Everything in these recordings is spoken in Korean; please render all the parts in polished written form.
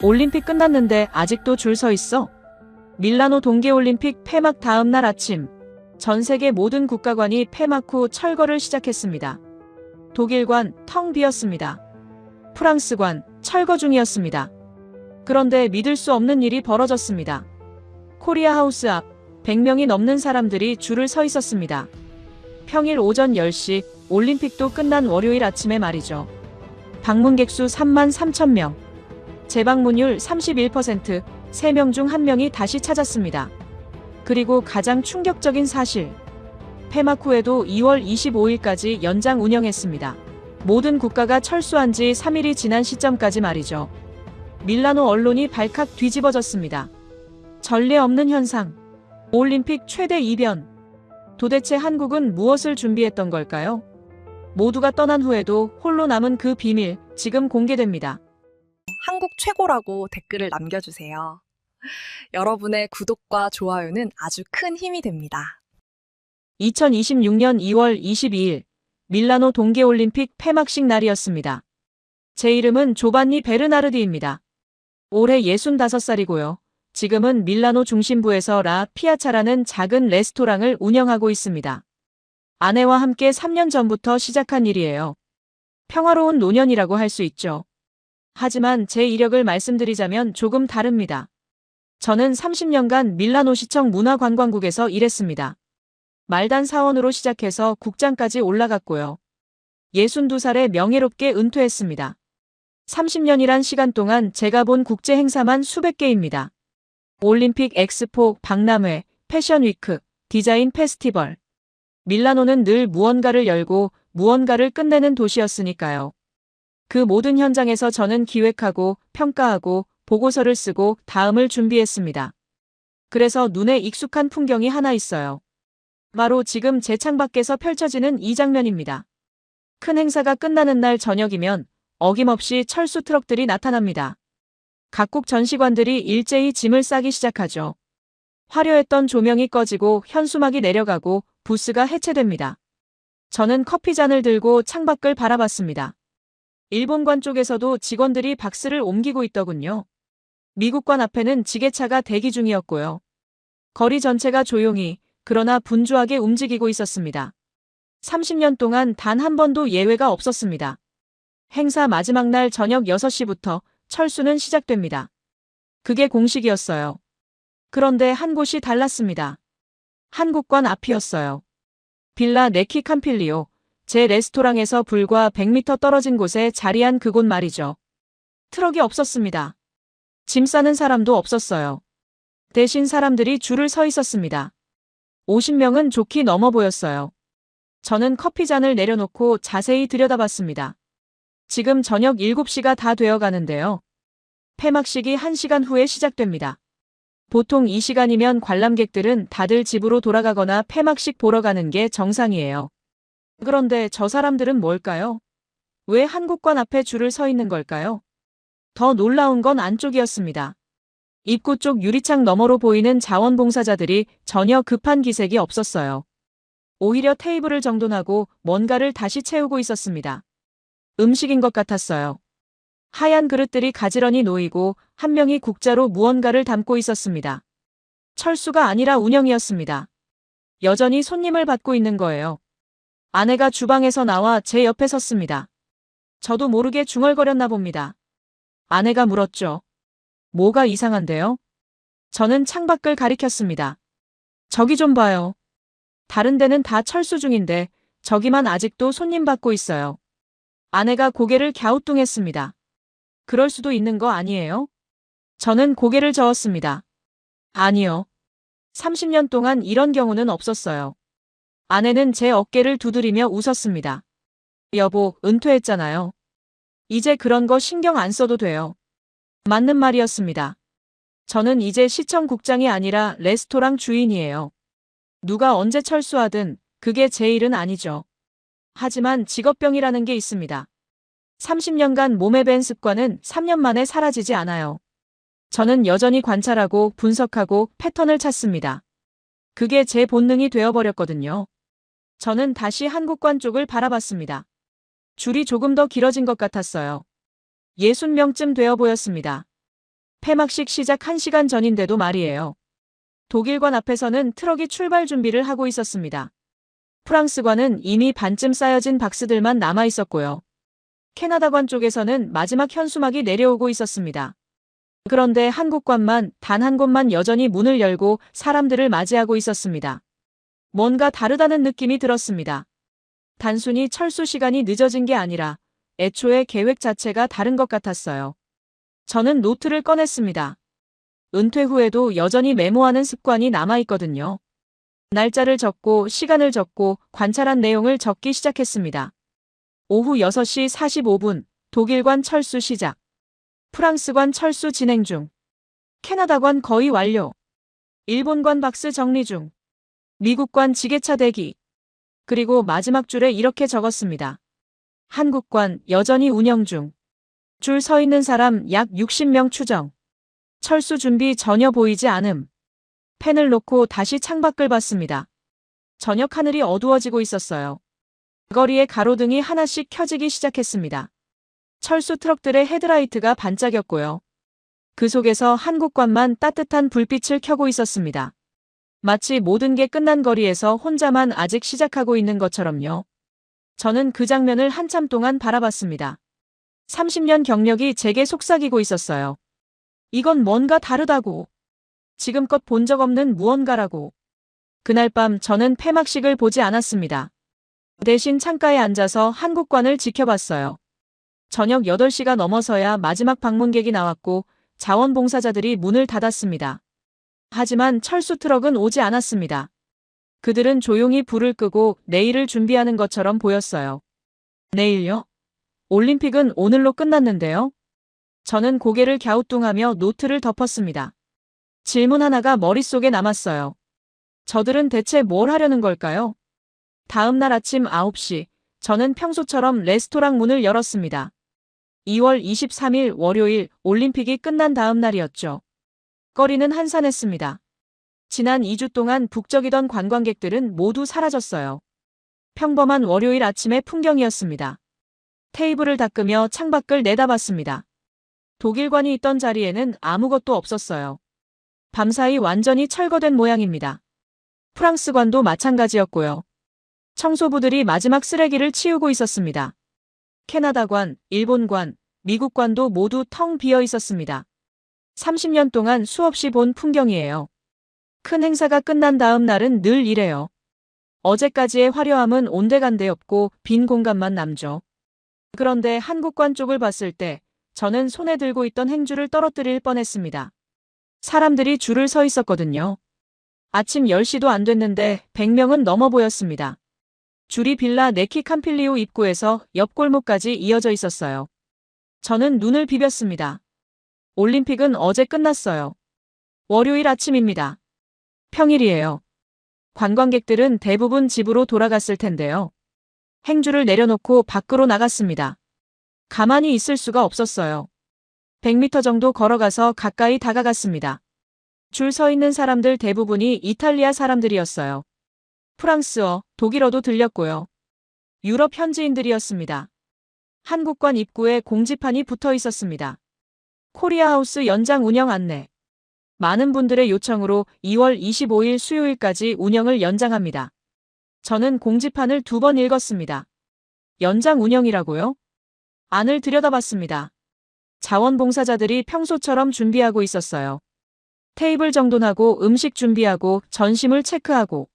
올림픽 끝났는데 아직도 줄 서 있어? 밀라노 동계올림픽 폐막 다음 날 아침, 전 세계 모든 국가관이 폐막 후 철거를 시작했습니다. 독일관 텅 비었습니다. 프랑스관 철거 중이었습니다. 그런데 믿을 수 없는 일이 벌어졌습니다. 코리아 하우스 앞 100명이 넘는 사람들이 줄을 서 있었습니다. 평일 오전 10시, 올림픽도 끝난 월요일 아침에 말이죠. 방문객 수 3만 3천 명. 재방문율 31%, 3명 중 1명이 다시 찾았습니다. 그리고 가장 충격적인 사실. 폐막 후에도 2월 25일까지 연장 운영했습니다. 모든 국가가 철수한 지 3일이 지난 시점까지 말이죠. 밀라노 언론이 발칵 뒤집어졌습니다. 전례 없는 현상. 올림픽 최대 이변. 도대체 한국은 무엇을 준비했던 걸까요? 모두가 떠난 후에도 홀로 남은 그 비밀, 지금 공개됩니다. 한국 최고라고 댓글을 남겨주세요. 여러분의 구독과 좋아요는 아주 큰 힘이 됩니다. 2026년 2월 22일, 밀라노 동계올림픽 폐막식 날이었습니다. 제 이름은 조반니 베르나르디입니다. 올해 65살이고요. 지금은 밀라노 중심부에서 라 피아차라는 작은 레스토랑을 운영하고 있습니다. 아내와 함께 3년 전부터 시작한 일이에요. 평화로운 노년이라고 할 수 있죠. 하지만 제 이력을 말씀드리자면 조금 다릅니다. 저는 30년간 밀라노시청 문화관광국에서 일했습니다. 말단 사원으로 시작해서 국장까지 올라갔고요. 62살에 명예롭게 은퇴했습니다. 30년이란 시간 동안 제가 본 국제 행사만 수백 개입니다. 올림픽, 엑스포, 박람회, 패션위크, 디자인 페스티벌. 밀라노는 늘 무언가를 열고 무언가를 끝내는 도시였으니까요. 그 모든 현장에서 저는 기획하고 평가하고 보고서를 쓰고 다음을 준비했습니다. 그래서 눈에 익숙한 풍경이 하나 있어요. 바로 지금 제 창밖에서 펼쳐지는 이 장면입니다. 큰 행사가 끝나는 날 저녁이면 어김없이 철수 트럭들이 나타납니다. 각국 전시관들이 일제히 짐을 싸기 시작하죠. 화려했던 조명이 꺼지고 현수막이 내려가고 부스가 해체됩니다. 저는 커피잔을 들고 창밖을 바라봤습니다. 일본관 쪽에서도 직원들이 박스를 옮기고 있더군요. 미국관 앞에는 지게차가 대기 중이었고요. 거리 전체가 조용히, 그러나 분주하게 움직이고 있었습니다. 30년 동안 단 한 번도 예외가 없었습니다. 행사 마지막 날 저녁 6시부터 철수는 시작됩니다. 그게 공식이었어요. 그런데 한 곳이 달랐습니다. 한국관 앞이었어요. 빌라 네키 캄필리오, 제 레스토랑에서 불과 100m 떨어진 곳에 자리한 그곳 말이죠. 트럭이 없었습니다. 짐 싸는 사람도 없었어요. 대신 사람들이 줄을 서 있었습니다. 50명은 좋게 넘어 보였어요. 저는 커피잔을 내려놓고 자세히 들여다봤습니다. 지금 저녁 7시가 다 되어 가는데요. 폐막식이 1시간 후에 시작됩니다. 보통 이 시간이면 관람객들은 다들 집으로 돌아가거나 폐막식 보러 가는 게 정상이에요. 그런데 저 사람들은 뭘까요? 왜 한국관 앞에 줄을 서 있는 걸까요? 더 놀라운 건 안쪽이었습니다. 입구 쪽 유리창 너머로 보이는 자원봉사자들이 전혀 급한 기색이 없었어요. 오히려 테이블을 정돈하고 뭔가를 다시 채우고 있었습니다. 음식인 것 같았어요. 하얀 그릇들이 가지런히 놓이고 한 명이 국자로 무언가를 담고 있었습니다. 철수가 아니라 운영이었습니다. 여전히 손님을 받고 있는 거예요. 아내가 주방에서 나와 제 옆에 섰습니다. 저도 모르게 중얼거렸나 봅니다. 아내가 물었죠. 뭐가 이상한데요? 저는 창밖을 가리켰습니다. 저기 좀 봐요. 다른 데는 다 철수 중인데 저기만 아직도 손님 받고 있어요. 아내가 고개를 갸우뚱했습니다. 그럴 수도 있는 거 아니에요? 저는 고개를 저었습니다. 아니요. 30년 동안 이런 경우는 없었어요. 아내는 제 어깨를 두드리며 웃었습니다. 여보, 은퇴했잖아요. 이제 그런 거 신경 안 써도 돼요. 맞는 말이었습니다. 저는 이제 시청국장이 아니라 레스토랑 주인이에요. 누가 언제 철수하든 그게 제 일은 아니죠. 하지만 직업병이라는 게 있습니다. 30년간 몸에 밴 습관은 3년 만에 사라지지 않아요. 저는 여전히 관찰하고 분석하고 패턴을 찾습니다. 그게 제 본능이 되어버렸거든요. 저는 다시 한국관 쪽을 바라봤습니다. 줄이 조금 더 길어진 것 같았어요. 60명쯤 되어 보였습니다. 폐막식 시작 1시간 전인데도 말이에요. 독일관 앞에서는 트럭이 출발 준비를 하고 있었습니다. 프랑스관은 이미 반쯤 쌓여진 박스들만 남아 있었고요. 캐나다관 쪽에서는 마지막 현수막이 내려오고 있었습니다. 그런데 한국관만 단 한 곳만 여전히 문을 열고 사람들을 맞이하고 있었습니다. 뭔가 다르다는 느낌이 들었습니다. 단순히 철수 시간이 늦어진 게 아니라 애초에 계획 자체가 다른 것 같았어요. 저는 노트를 꺼냈습니다. 은퇴 후에도 여전히 메모하는 습관이 남아있거든요. 날짜를 적고 시간을 적고 관찰한 내용을 적기 시작했습니다. 오후 6시 45분, 독일관 철수 시작. 프랑스관 철수 진행 중. 캐나다관 거의 완료. 일본관 박스 정리 중. 미국관 지게차 대기. 그리고 마지막 줄에 이렇게 적었습니다. 한국관 여전히 운영 중. 줄 서 있는 사람 약 60명 추정. 철수 준비 전혀 보이지 않음. 펜을 놓고 다시 창밖을 봤습니다. 저녁 하늘이 어두워지고 있었어요. 거리에 가로등이 하나씩 켜지기 시작했습니다. 철수 트럭들의 헤드라이트가 반짝였고요. 그 속에서 한국관만 따뜻한 불빛을 켜고 있었습니다. 마치 모든 게 끝난 거리에서 혼자만 아직 시작하고 있는 것처럼요. 저는 그 장면을 한참 동안 바라봤습니다. 30년 경력이 제게 속삭이고 있었어요. 이건 뭔가 다르다고. 지금껏 본 적 없는 무언가라고. 그날 밤 저는 폐막식을 보지 않았습니다. 대신 창가에 앉아서 한국관을 지켜봤어요. 저녁 8시가 넘어서야 마지막 방문객이 나왔고 자원봉사자들이 문을 닫았습니다. 하지만 철수 트럭은 오지 않았습니다. 그들은 조용히 불을 끄고 내일을 준비하는 것처럼 보였어요. 내일요? 올림픽은 오늘로 끝났는데요? 저는 고개를 갸우뚱하며 노트를 덮었습니다. 질문 하나가 머릿속에 남았어요. 저들은 대체 뭘 하려는 걸까요? 다음 날 아침 9시, 저는 평소처럼 레스토랑 문을 열었습니다. 2월 23일 월요일 올림픽이 끝난 다음 날이었죠. 거리는 한산했습니다. 지난 2주 동안 북적이던 관광객들은 모두 사라졌어요. 평범한 월요일 아침의 풍경이었습니다. 테이블을 닦으며 창밖을 내다봤습니다. 독일관이 있던 자리에는 아무것도 없었어요. 밤사이 완전히 철거된 모양입니다. 프랑스관도 마찬가지였고요. 청소부들이 마지막 쓰레기를 치우고 있었습니다. 캐나다관, 일본관, 미국관도 모두 텅 비어 있었습니다. 30년 동안 수없이 본 풍경이에요. 큰 행사가 끝난 다음 날은 늘 이래요. 어제까지의 화려함은 온데간데 없고 빈 공간만 남죠. 그런데 한국관 쪽을 봤을 때 저는 손에 들고 있던 행주를 떨어뜨릴 뻔했습니다. 사람들이 줄을 서 있었거든요. 아침 10시도 안 됐는데 100명은 넘어 보였습니다. 줄이 빌라 네키 캄필리오 입구에서 옆 골목까지 이어져 있었어요. 저는 눈을 비볐습니다. 올림픽은 어제 끝났어요. 월요일 아침입니다. 평일이에요. 관광객들은 대부분 집으로 돌아갔을 텐데요. 행주를 내려놓고 밖으로 나갔습니다. 가만히 있을 수가 없었어요. 100m 정도 걸어가서 가까이 다가갔습니다. 줄 서 있는 사람들 대부분이 이탈리아 사람들이었어요. 프랑스어, 독일어도 들렸고요. 유럽 현지인들이었습니다. 한국관 입구에 공지판이 붙어 있었습니다. 코리아하우스 연장 운영 안내. 많은 분들의 요청으로 2월 25일 수요일까지 운영을 연장합니다. 저는 공지판을 2번 읽었습니다. 연장 운영이라고요? 안을 들여다봤습니다. 자원봉사자들이 평소처럼 준비하고 있었어요. 테이블 정돈하고 음식 준비하고 전심을 체크하고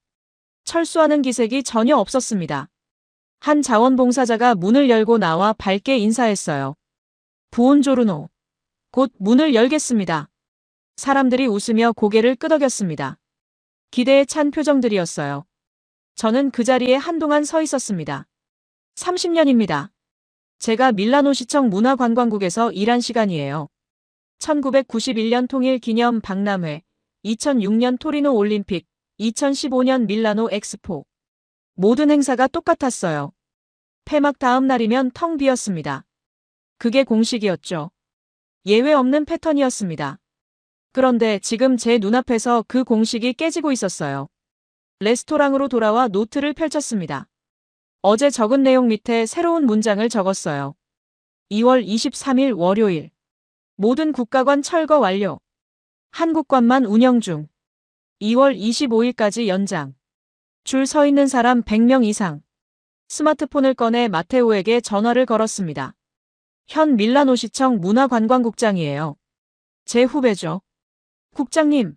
철수하는 기색이 전혀 없었습니다. 한 자원봉사자가 문을 열고 나와 밝게 인사했어요. 부온조르노. 곧 문을 열겠습니다. 사람들이 웃으며 고개를 끄덕였습니다. 기대에 찬 표정들이었어요. 저는 그 자리에 한동안 서 있었습니다. 30년입니다. 제가 밀라노시청 문화관광국에서 일한 시간이에요. 1991년 통일 기념 박람회, 2006년 토리노 올림픽, 2015년 밀라노 엑스포. 모든 행사가 똑같았어요. 폐막 다음 날이면 텅 비었습니다. 그게 공식이었죠. 예외 없는 패턴이었습니다. 그런데 지금 제 눈앞에서 그 공식이 깨지고 있었어요. 레스토랑으로 돌아와 노트를 펼쳤습니다. 어제 적은 내용 밑에 새로운 문장을 적었어요. 2월 23일 월요일. 모든 국가관 철거 완료. 한국관만 운영 중. 2월 25일까지 연장. 줄 서 있는 사람 100명 이상. 스마트폰을 꺼내 마테오에게 전화를 걸었습니다. 현 밀라노시청 문화관광국장이에요. 제 후배죠. 국장님,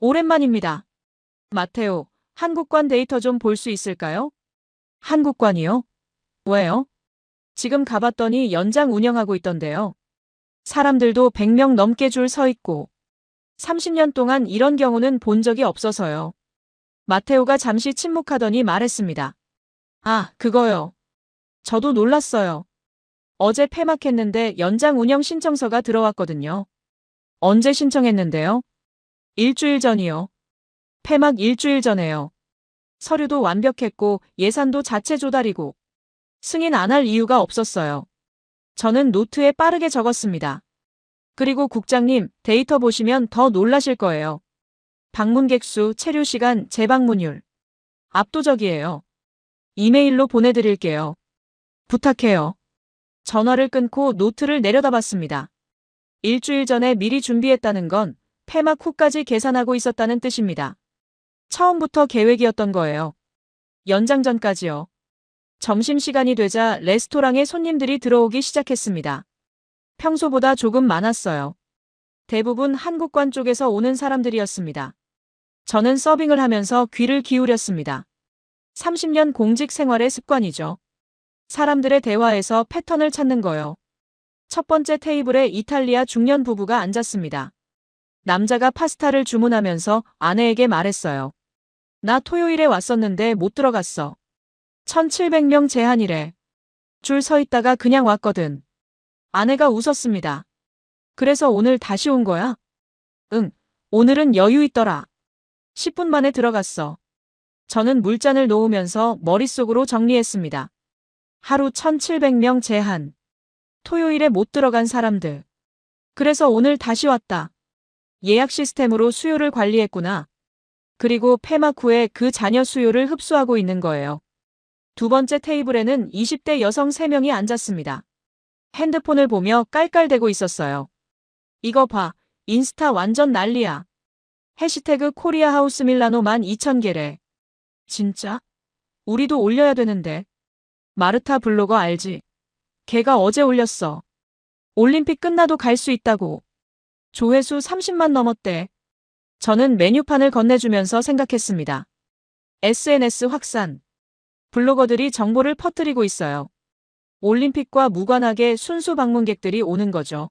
오랜만입니다. 마테오, 한국관 데이터 좀 볼 수 있을까요? 한국관이요? 왜요? 지금 가봤더니 연장 운영하고 있던데요. 사람들도 100명 넘게 줄 서 있고 30년 동안 이런 경우는 본 적이 없어서요. 마테오가 잠시 침묵하더니 말했습니다. 아, 그거요. 저도 놀랐어요. 어제 폐막했는데 연장 운영 신청서가 들어왔거든요. 언제 신청했는데요? 일주일 전이요. 폐막 일주일 전에요. 서류도 완벽했고 예산도 자체 조달이고 승인 안 할 이유가 없었어요. 저는 노트에 빠르게 적었습니다. 그리고 국장님, 데이터 보시면 더 놀라실 거예요. 방문객 수, 체류 시간, 재방문율. 압도적이에요. 이메일로 보내드릴게요. 부탁해요. 전화를 끊고 노트를 내려다봤습니다. 일주일 전에 미리 준비했다는 건 폐막 후까지 계산하고 있었다는 뜻입니다. 처음부터 계획이었던 거예요. 연장 전까지요. 점심시간이 되자 레스토랑에 손님들이 들어오기 시작했습니다. 평소보다 조금 많았어요. 대부분 한국관 쪽에서 오는 사람들이었습니다. 저는 서빙을 하면서 귀를 기울였습니다. 30년 공직 생활의 습관이죠. 사람들의 대화에서 패턴을 찾는 거요. 첫 번째 테이블에 이탈리아 중년 부부가 앉았습니다. 남자가 파스타를 주문하면서 아내에게 말했어요. 나 토요일에 왔었는데 못 들어갔어. 1700명 제한이래. 줄 서 있다가 그냥 왔거든. 아내가 웃었습니다. 그래서 오늘 다시 온 거야? 응, 오늘은 여유 있더라. 10분 만에 들어갔어. 저는 물잔을 놓으면서 머릿속으로 정리했습니다. 하루 1700명 제한. 토요일에 못 들어간 사람들. 그래서 오늘 다시 왔다. 예약 시스템으로 수요를 관리했구나. 그리고 폐막 후에 그 잔여 수요를 흡수하고 있는 거예요. 두 번째 테이블에는 20대 여성 3명이 앉았습니다. 핸드폰을 보며 깔깔대고 있었어요. 이거 봐, 인스타 완전 난리야. 해시태그 코리아 하우스 밀라노 12,000개래. 진짜? 우리도 올려야 되는데. 마르타 블로거 알지? 걔가 어제 올렸어. 올림픽 끝나도 갈 수 있다고. 조회수 30만 넘었대. 저는 메뉴판을 건네주면서 생각했습니다. SNS 확산. 블로거들이 정보를 퍼뜨리고 있어요. 올림픽과 무관하게 순수 방문객들이 오는 거죠.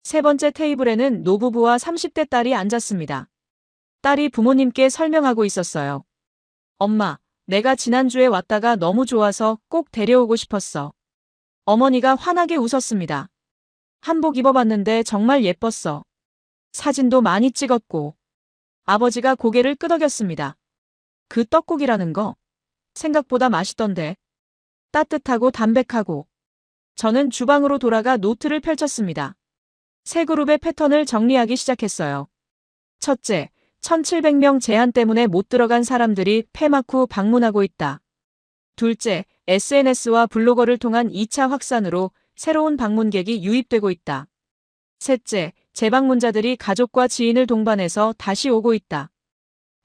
세 번째 테이블에는 노부부와 30대 딸이 앉았습니다. 딸이 부모님께 설명하고 있었어요. 엄마, 내가 지난주에 왔다가 너무 좋아서 꼭 데려오고 싶었어. 어머니가 환하게 웃었습니다. 한복 입어봤는데 정말 예뻤어. 사진도 많이 찍었고. 아버지가 고개를 끄덕였습니다. 그 떡국이라는 거 생각보다 맛있던데. 따뜻하고 담백하고. 저는 주방으로 돌아가 노트를 펼쳤습니다. 세 그룹의 패턴을 정리하기 시작했어요. 첫째, 1700명 제한 때문에 못 들어간 사람들이 폐막 후 방문하고 있다. 둘째, SNS와 블로거를 통한 2차 확산으로 새로운 방문객이 유입되고 있다. 셋째, 재방문자들이 가족과 지인을 동반해서 다시 오고 있다.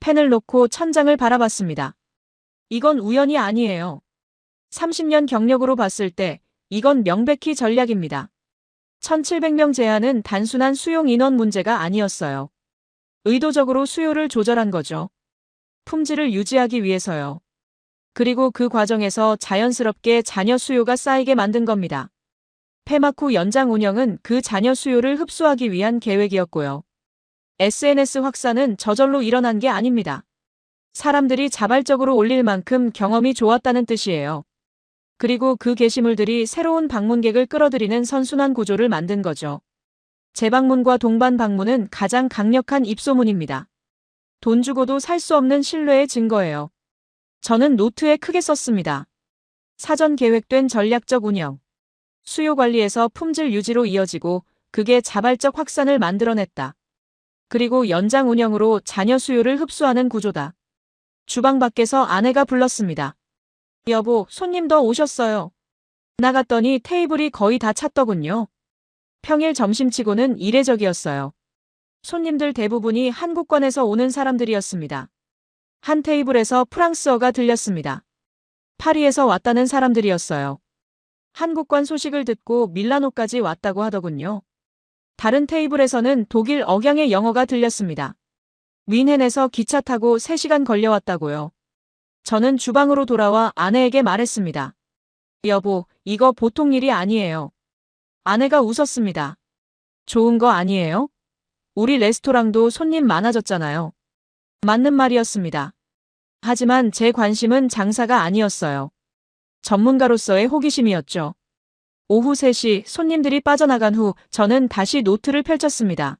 펜을 놓고 천장을 바라봤습니다. 이건 우연이 아니에요. 30년 경력으로 봤을 때 이건 명백히 전략입니다. 1700명 제한은 단순한 수용 인원 문제가 아니었어요. 의도적으로 수요를 조절한 거죠. 품질을 유지하기 위해서요. 그리고 그 과정에서 자연스럽게 잔여 수요가 쌓이게 만든 겁니다. 폐막 후 연장 운영은 그 잔여 수요를 흡수하기 위한 계획이었고요. SNS 확산은 저절로 일어난 게 아닙니다. 사람들이 자발적으로 올릴 만큼 경험이 좋았다는 뜻이에요. 그리고 그 게시물들이 새로운 방문객을 끌어들이는 선순환 구조를 만든 거죠. 재방문과 동반 방문은 가장 강력한 입소문입니다. 돈 주고도 살 수 없는 신뢰의 증거예요. 저는 노트에 크게 썼습니다. 사전 계획된 전략적 운영. 수요 관리에서 품질 유지로 이어지고 그게 자발적 확산을 만들어냈다. 그리고 연장 운영으로 잔여 수요를 흡수하는 구조다. 주방 밖에서 아내가 불렀습니다. 여보, 손님 더 오셨어요. 나갔더니 테이블이 거의 다 찼더군요. 평일 점심치고는 이례적이었어요. 손님들 대부분이 한국권에서 오는 사람들이었습니다. 한 테이블에서 프랑스어가 들렸습니다. 파리에서 왔다는 사람들이었어요. 한국권 소식을 듣고 밀라노까지 왔다고 하더군요. 다른 테이블에서는 독일 억양의 영어가 들렸습니다. 뮌헨에서 기차 타고 3시간 걸려왔다고요. 저는 주방으로 돌아와 아내에게 말했습니다. 여보, 이거 보통 일이 아니에요. 아내가 웃었습니다. 좋은 거 아니에요? 우리 레스토랑도 손님 많아졌잖아요. 맞는 말이었습니다. 하지만 제 관심은 장사가 아니었어요. 전문가로서의 호기심이었죠. 오후 3시 손님들이 빠져나간 후 저는 다시 노트를 펼쳤습니다.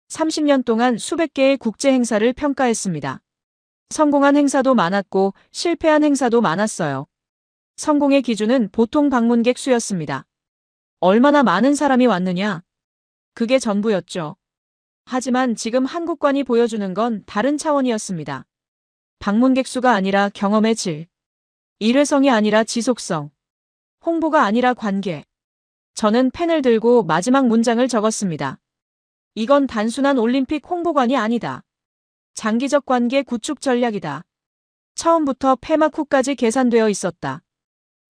30년 동안 수백 개의 국제 행사를 평가했습니다. 성공한 행사도 많았고 실패한 행사도 많았어요. 성공의 기준은 보통 방문객 수였습니다. 얼마나 많은 사람이 왔느냐? 그게 전부였죠. 하지만 지금 한국관이 보여주는 건 다른 차원이었습니다. 방문객 수가 아니라 경험의 질. 일회성이 아니라 지속성. 홍보가 아니라 관계. 저는 펜을 들고 마지막 문장을 적었습니다. 이건 단순한 올림픽 홍보관이 아니다. 장기적 관계 구축 전략이다. 처음부터 폐막 후까지 계산되어 있었다.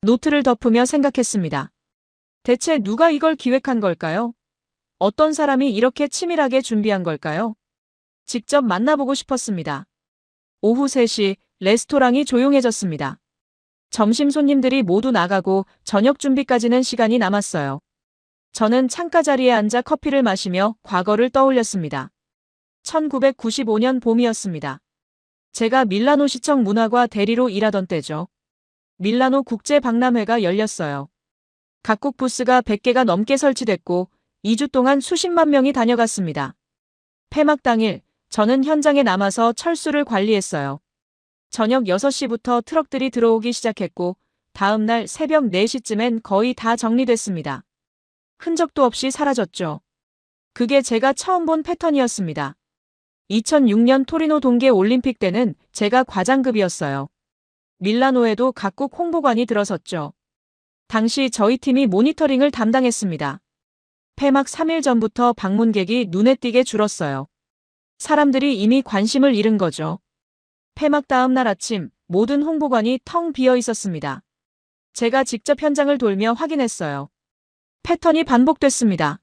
노트를 덮으며 생각했습니다. 대체 누가 이걸 기획한 걸까요? 어떤 사람이 이렇게 치밀하게 준비한 걸까요? 직접 만나보고 싶었습니다. 오후 3시 레스토랑이 조용해졌습니다. 점심 손님들이 모두 나가고 저녁 준비까지는 시간이 남았어요. 저는 창가 자리에 앉아 커피를 마시며 과거를 떠올렸습니다. 1995년 봄이었습니다. 제가 밀라노 시청 문화과 대리로 일하던 때죠. 밀라노 국제 박람회가 열렸어요. 각국 부스가 100개가 넘게 설치됐고 2주 동안 수십만 명이 다녀갔습니다. 폐막 당일 저는 현장에 남아서 철수를 관리했어요. 저녁 6시부터 트럭들이 들어오기 시작했고 다음 날 새벽 4시쯤엔 거의 다 정리됐습니다. 흔적도 없이 사라졌죠. 그게 제가 처음 본 패턴이었습니다. 2006년 토리노 동계 올림픽 때는 제가 과장급이었어요. 밀라노에도 각국 홍보관이 들어섰죠. 당시 저희 팀이 모니터링을 담당했습니다. 폐막 3일 전부터 방문객이 눈에 띄게 줄었어요. 사람들이 이미 관심을 잃은 거죠. 폐막 다음 날 아침 모든 홍보관이 텅 비어 있었습니다. 제가 직접 현장을 돌며 확인했어요. 패턴이 반복됐습니다.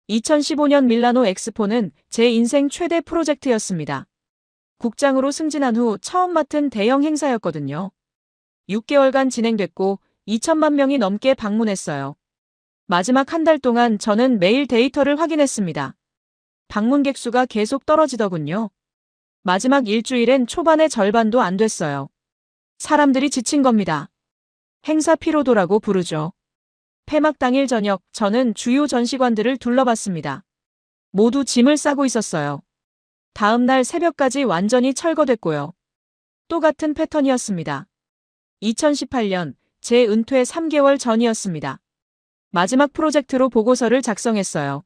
2015년 밀라노 엑스포는 제 인생 최대 프로젝트였습니다. 국장으로 승진한 후 처음 맡은 대형 행사였거든요. 6개월간 진행됐고 2천만 명이 넘게 방문했어요. 마지막 한 달 동안 저는 매일 데이터를 확인했습니다. 방문객 수가 계속 떨어지더군요. 마지막 일주일엔 초반의 절반도 안 됐어요. 사람들이 지친 겁니다. 행사 피로도라고 부르죠. 폐막 당일 저녁 저는 주요 전시관들을 둘러봤습니다. 모두 짐을 싸고 있었어요. 다음 날 새벽까지 완전히 철거됐고요. 또 같은 패턴이었습니다. 2018년 제 은퇴 3개월 전이었습니다. 마지막 프로젝트로 보고서를 작성했어요.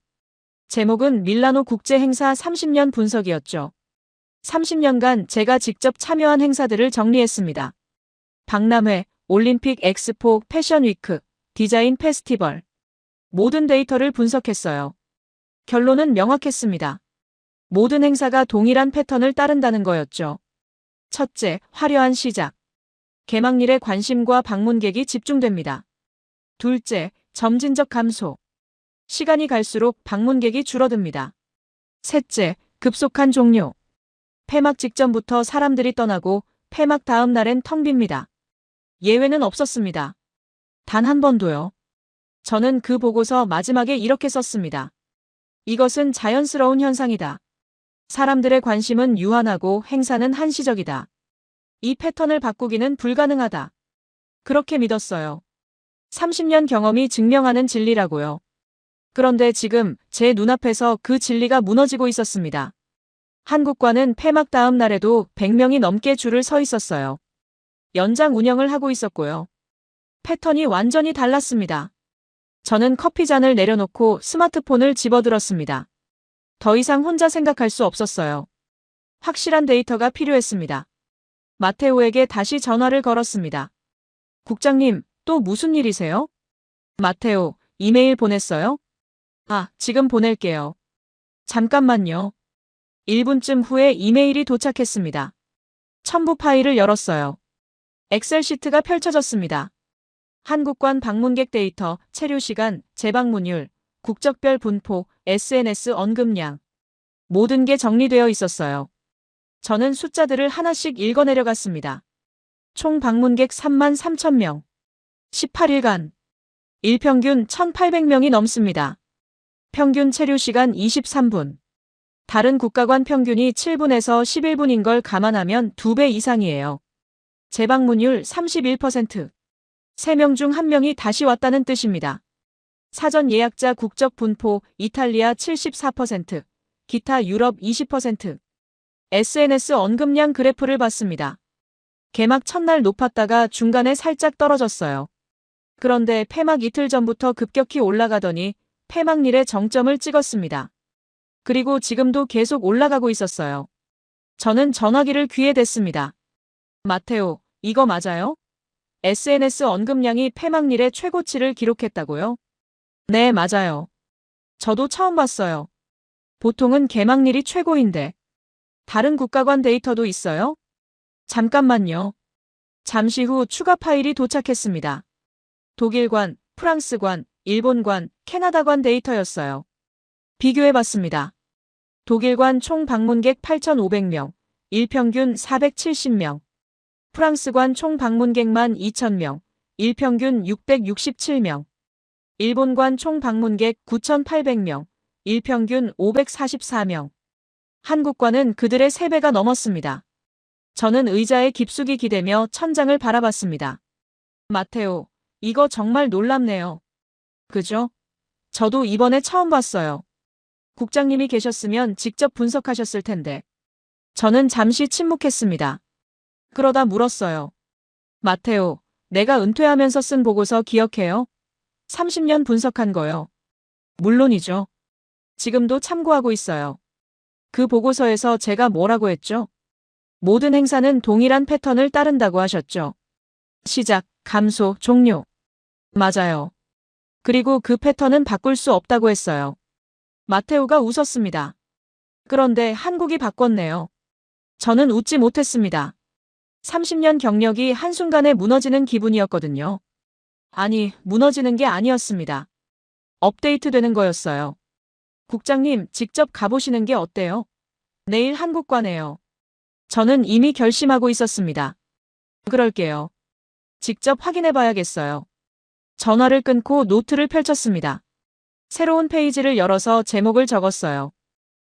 제목은 밀라노 국제행사 30년 분석이었죠. 30년간 제가 직접 참여한 행사들을 정리했습니다. 박람회, 올림픽 엑스포, 패션위크, 디자인 페스티벌. 모든 데이터를 분석했어요. 결론은 명확했습니다. 모든 행사가 동일한 패턴을 따른다는 거였죠. 첫째, 화려한 시작. 개막일에 관심과 방문객이 집중됩니다. 둘째, 점진적 감소. 시간이 갈수록 방문객이 줄어듭니다. 셋째, 급속한 종료. 폐막 직전부터 사람들이 떠나고 폐막 다음 날엔 텅 빕니다. 예외는 없었습니다. 단 한 번도요. 저는 그 보고서 마지막에 이렇게 썼습니다. 이것은 자연스러운 현상이다. 사람들의 관심은 유한하고 행사는 한시적이다. 이 패턴을 바꾸기는 불가능하다. 그렇게 믿었어요. 30년 경험이 증명하는 진리라고요. 그런데 지금 제 눈앞에서 그 진리가 무너지고 있었습니다. 한국과는 폐막 다음 날에도 100명이 넘게 줄을 서 있었어요. 연장 운영을 하고 있었고요. 패턴이 완전히 달랐습니다. 저는 커피잔을 내려놓고 스마트폰을 집어들었습니다. 더 이상 혼자 생각할 수 없었어요. 확실한 데이터가 필요했습니다. 마테오에게 다시 전화를 걸었습니다. 국장님, 또 무슨 일이세요? 마테오, 이메일 보냈어요? 아, 지금 보낼게요. 잠깐만요. 1분쯤 후에 이메일이 도착했습니다. 첨부 파일을 열었어요. 엑셀 시트가 펼쳐졌습니다. 한국관 방문객 데이터, 체류 시간, 재방문율, 국적별 분포, SNS 언급량. 모든 게 정리되어 있었어요. 저는 숫자들을 하나씩 읽어내려갔습니다. 총 방문객 3만 3천 명. 18일간. 일평균 1,800명이 넘습니다. 평균 체류 시간 23분. 다른 국가관 평균이 7분에서 11분인 걸 감안하면 2배 이상이에요. 재방문율 31%. 3명 중 1명이 다시 왔다는 뜻입니다. 사전 예약자 국적 분포 이탈리아 74%, 기타 유럽 20%. SNS 언급량 그래프를 봤습니다. 개막 첫날 높았다가 중간에 살짝 떨어졌어요. 그런데 폐막 이틀 전부터 급격히 올라가더니 폐막일에 정점을 찍었습니다. 그리고 지금도 계속 올라가고 있었어요. 저는 전화기를 귀에 댔습니다. 마테오, 이거 맞아요? SNS 언급량이 폐막일에 최고치를 기록했다고요? 네, 맞아요. 저도 처음 봤어요. 보통은 개막일이 최고인데. 다른 국가관 데이터도 있어요? 잠깐만요. 잠시 후 추가 파일이 도착했습니다. 독일관, 프랑스관, 일본관, 캐나다관 데이터였어요. 비교해봤습니다. 독일관 총 방문객 8,500명, 일평균 470명. 프랑스관 총 방문객만 2,000명, 일평균 667명. 일본관 총 방문객 9,800명, 일평균 544명. 한국관은 그들의 3배가 넘었습니다. 저는 의자에 깊숙이 기대며 천장을 바라봤습니다. 마테오, 이거 정말 놀랍네요. 그죠? 저도 이번에 처음 봤어요. 국장님이 계셨으면 직접 분석하셨을 텐데. 저는 잠시 침묵했습니다. 그러다 물었어요. 마테오, 내가 은퇴하면서 쓴 보고서 기억해요? 30년 분석한 거요. 물론이죠. 지금도 참고하고 있어요. 그 보고서에서 제가 뭐라고 했죠? 모든 행사는 동일한 패턴을 따른다고 하셨죠. 시작, 감소, 종료. 맞아요. 그리고 그 패턴은 바꿀 수 없다고 했어요. 마테오가 웃었습니다. 그런데 한국이 바꿨네요. 저는 웃지 못했습니다. 30년 경력이 한순간에 무너지는 기분이었거든요. 아니, 무너지는 게 아니었습니다. 업데이트되는 거였어요. 국장님, 직접 가보시는 게 어때요? 내일 한국관에요. 저는 이미 결심하고 있었습니다. 그럴게요. 직접 확인해봐야겠어요. 전화를 끊고 노트를 펼쳤습니다. 새로운 페이지를 열어서 제목을 적었어요.